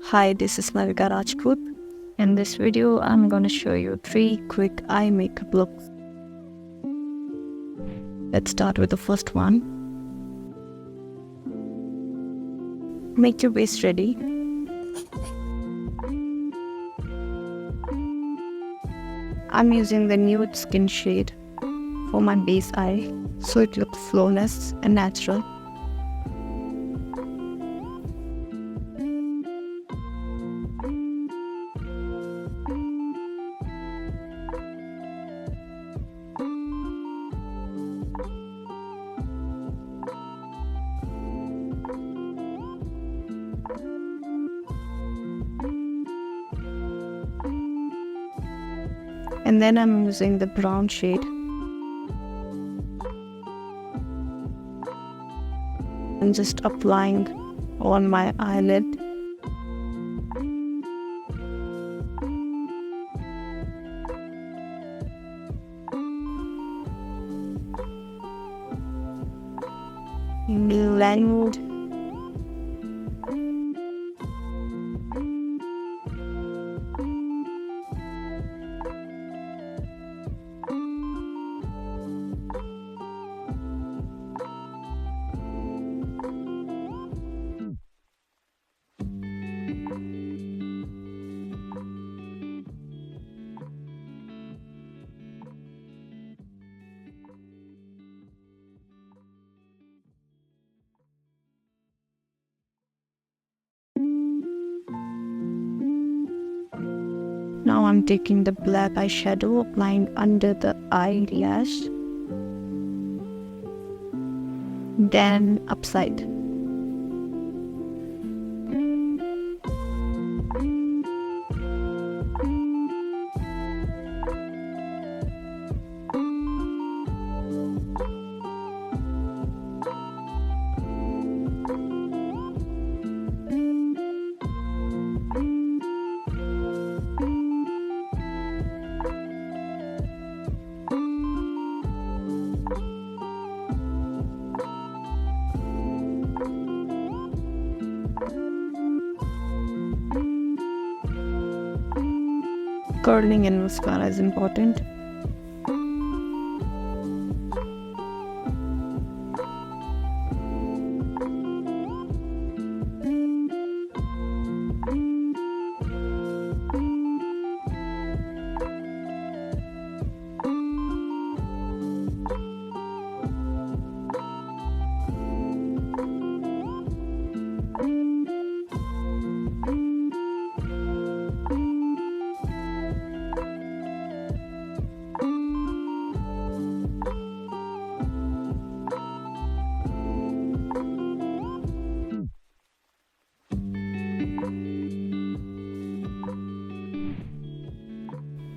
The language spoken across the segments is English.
Hi, this is Malika Rajput. In this video, I'm going to show you 3 quick eye makeup looks. Let's start with the first one. Make your base ready. I'm using the nude skin shade for my base eye, so it looks flawless and natural. And then I'm using the brown shade. I'm just applying on my eyelid. Blend. Now I'm taking the black eyeshadow, applying under the eyelash, then upside. Curling and mascara is important.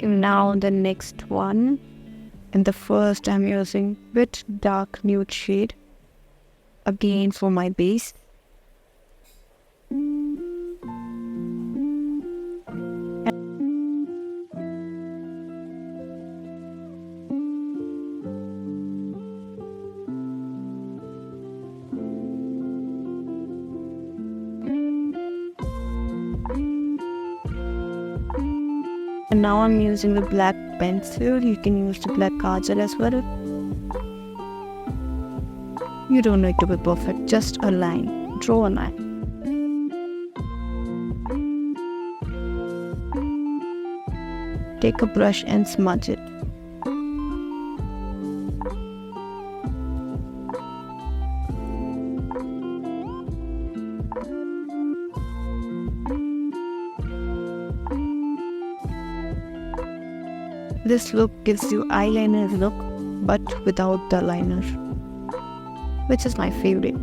Now the next one. In the first, I'm using bit dark nude shade, again for my base. And now I'm using the black pencil. You can use the black kajal as well. You don't need to be perfect, just a line. Draw a line. Take a brush and smudge it. This look gives you eyeliner look, but without the liner, which is my favorite.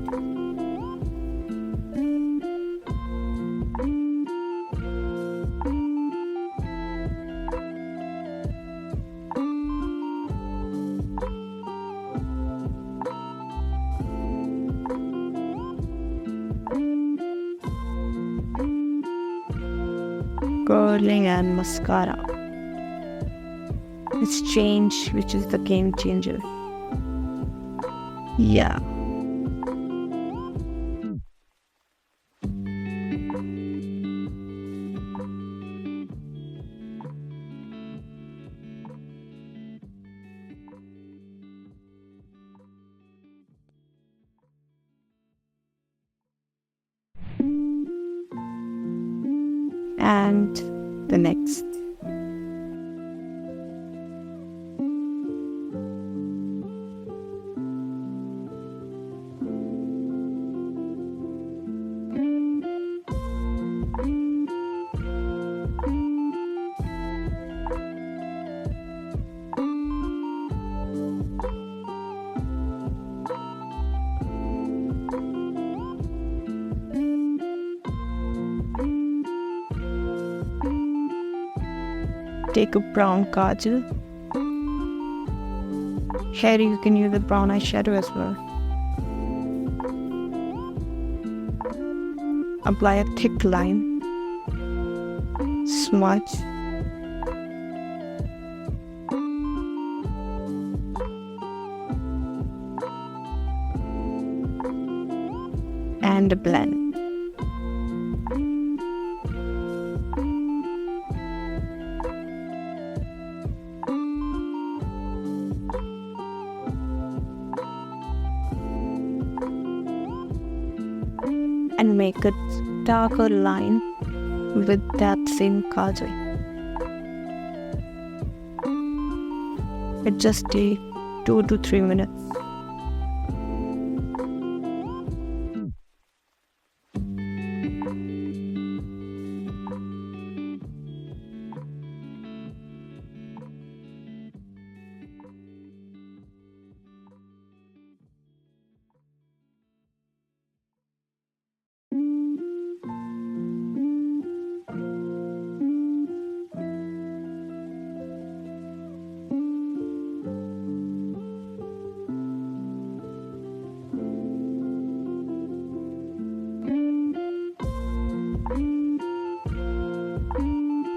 Curling and mascara. It's change, which is the game changer. Yeah. and the next. Take a brown kajal. Here you can use a brown eyeshadow as well. Apply a thick line. Smudge. And blend. And make a darker line with that same kajal. It just takes 2 to 3 minutes.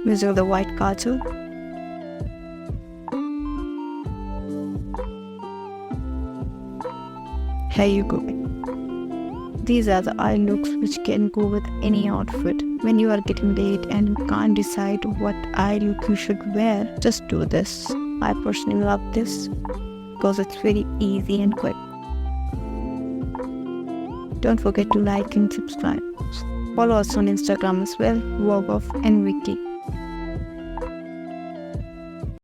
Using the white kajal. Here you go. These are the eye looks which can go with any outfit. When you are getting late and you can't decide what eye look you should wear, just do this. I personally love this because it's very easy and quick. Don't forget to like and subscribe. Follow us on Instagram as well, Vogue of NVK.